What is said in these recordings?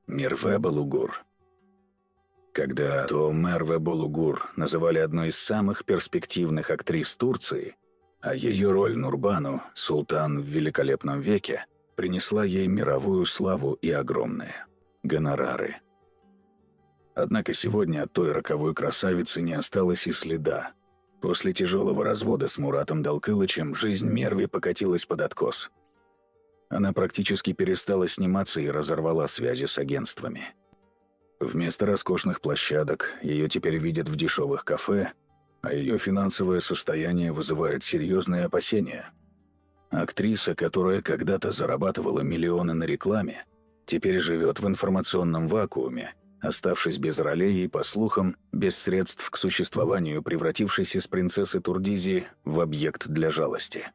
Мерве Балугур. Когда-то Мерве Балугур называли одной из самых перспективных актрис Турции, а ее роль Нурбану, султан в великолепном веке, принесла ей мировую славу и огромные гонорары. Однако сегодня от той роковой красавицы не осталось и следа. После тяжелого развода с Муратом Далкылычем жизнь Мерви покатилась под откос. Она практически перестала сниматься и разорвала связи с агентствами. Вместо роскошных площадок ее теперь видят в дешевых кафе, а ее финансовое состояние вызывает серьезные опасения. Актриса, которая когда-то зарабатывала миллионы на рекламе, теперь живет в информационном вакууме, оставшись без ролей и, по слухам, без средств к существованию, превратившись из принцессы Турдизи в объект для жалости.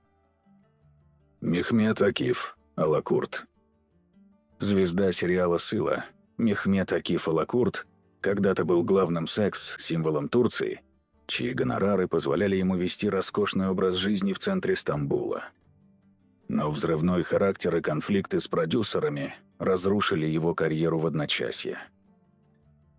Мехмет Акиф Алакурт. Звезда сериала «Сыла» Мехмет Акиф Алакурт когда-то был главным секс-символом Турции, чьи гонорары позволяли ему вести роскошный образ жизни в центре Стамбула. Но взрывной характер и конфликты с продюсерами разрушили его карьеру в одночасье.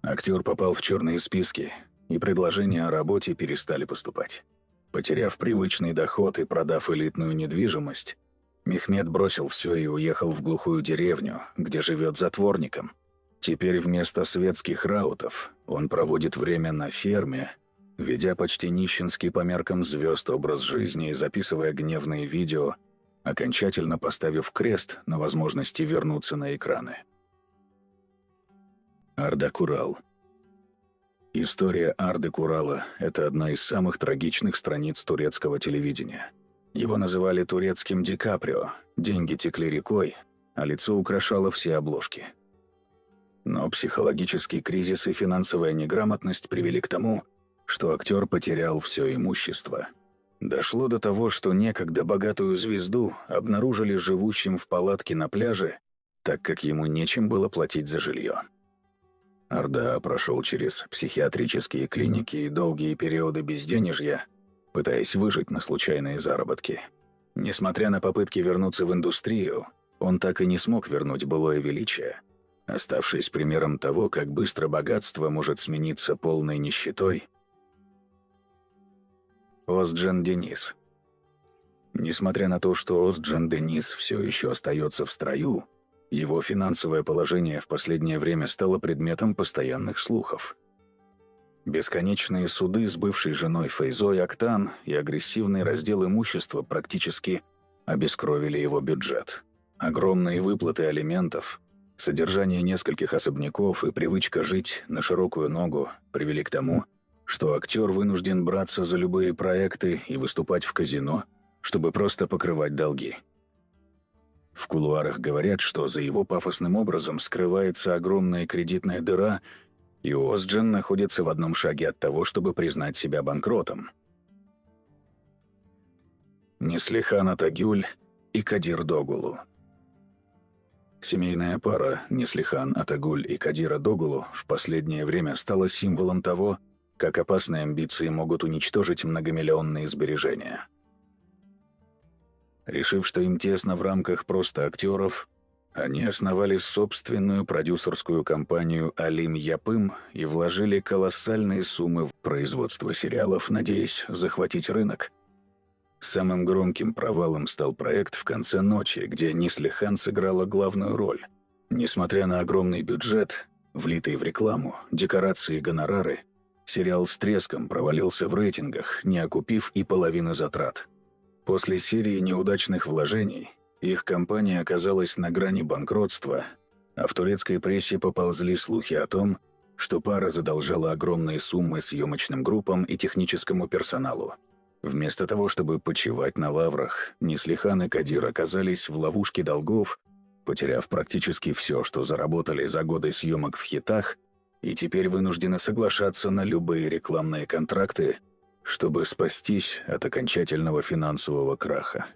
Актер попал в черные списки, и предложения о работе перестали поступать. Потеряв привычный доход и продав элитную недвижимость, Мехмет бросил все и уехал в глухую деревню, где живет затворником. Теперь вместо светских раутов он проводит время на ферме, ведя почти нищенский по меркам звезд образ жизни и записывая гневные видео, окончательно поставив крест на возможности вернуться на экраны. Арда Курал. История Арды Курала – это одна из самых трагичных страниц турецкого телевидения. Его называли турецким Ди Каприо, деньги текли рекой, а лицо украшало все обложки. Но психологический кризис и финансовая неграмотность привели к тому, что актер потерял все имущество. Дошло до того, что некогда богатую звезду обнаружили живущим в палатке на пляже, так как ему нечем было платить за жилье. Арда прошел через психиатрические клиники и долгие периоды безденежья, пытаясь выжить на случайные заработки. Несмотря на попытки вернуться в индустрию, он так и не смог вернуть былое величие, оставшись примером того, как быстро богатство может смениться полной нищетой. Озджен Денис. Несмотря на то, что Озджен Денис все еще остается в строю, его финансовое положение в последнее время стало предметом постоянных слухов. Бесконечные суды с бывшей женой Фейзой Актан и агрессивный раздел имущества практически обескровили его бюджет. Огромные выплаты алиментов, содержание нескольких особняков и привычка жить на широкую ногу привели к тому, что актер вынужден браться за любые проекты и выступать в казино, чтобы просто покрывать долги. В кулуарах говорят, что за его пафосным образом скрывается огромная кредитная дыра, и Озджен находится в одном шаге от того, чтобы признать себя банкротом. Неслихан Атагюль и Кадир Догулу. Семейная пара Неслихан Атагюль и Кадира Догулу в последнее время стала символом того, как опасные амбиции могут уничтожить многомиллионные сбережения. Решив, что им тесно в рамках просто актеров, они основали собственную продюсерскую компанию «Алим Япым» и вложили колоссальные суммы в производство сериалов, надеясь захватить рынок. Самым громким провалом стал проект «В конце ночи», где Неслихан сыграла главную роль. Несмотря на огромный бюджет, влитый в рекламу, декорации и гонорары, сериал с треском провалился в рейтингах, не окупив и половины затрат. После серии неудачных вложений их компания оказалась на грани банкротства, а в турецкой прессе поползли слухи о том, что пара задолжала огромные суммы съемочным группам и техническому персоналу. Вместо того, чтобы почивать на лаврах, Неслихан и Кадир оказались в ловушке долгов, потеряв практически все, что заработали за годы съемок в хитах, и теперь вынуждены соглашаться на любые рекламные контракты, чтобы спастись от окончательного финансового краха.